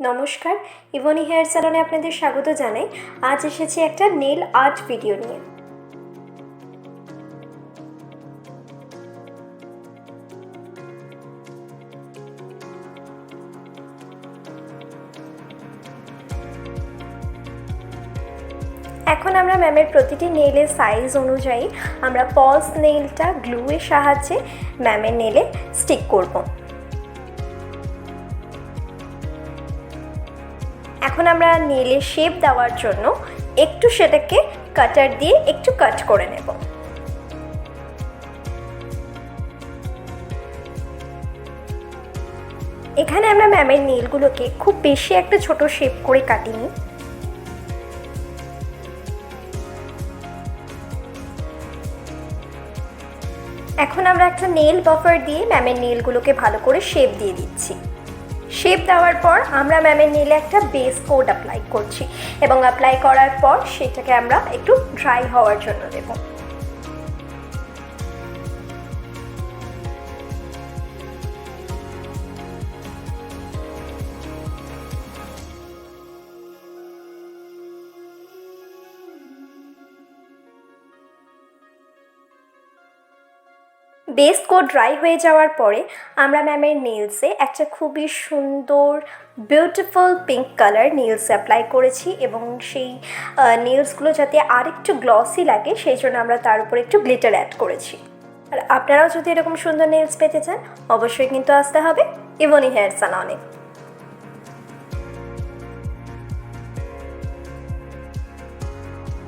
নমস্কার, ইভনি হেয়ার স্যালনে আপনাদের স্বাগত জানাই। আজ এসেছি একটা নেল আর্ট ভিডিও নিয়ে। এখন আমরা ম্যামের প্রতিটি নেইলের সাইজ অনুযায়ী আমরা পলস নেইলটা গ্লুয়ের সাহায্যে ম্যামের নেলে স্টিক করব। এখন আমরা নেইলের শেপ দেওয়ার জন্য একটু সেটাকে কাটার দিয়ে একটু কাট করে নেব। এখানে আমরা ম্যামের নেইলগুলোকে খুব বেশি একটা ছোট শেপ করে কাটিনি। এখন আমরা একটা নেল বাফার দিয়ে ম্যামের নেলগুলোকে ভালো করে শেপ দিয়ে দিচ্ছি। শেপ দেওয়ার পর আমরা ম্যামের নেলে একটা বেস কোট অ্যাপ্লাই করছি এবং অ্যাপ্লাই করার পর সেটাকে আমরা একটু ড্রাই হওয়ার জন্য দেব। বেস কোট ড্রাই হয়ে যাওয়ার পরে আমরা ম্যামের নেলসে একটা খুবই সুন্দর beautiful pink colour nails apply করেছি এবং সেই নেলসগুলো যাতে আরেকটু গ্লসি লাগে সেই জন্য আমরা তার উপর একটু গ্লিটার অ্যাড করেছি। আর আপনারাও যদি এরকম সুন্দর নেলস পেতে চান অবশ্যই কিন্তু আসতে হবে ইভনি হেয়ার স্যালনে।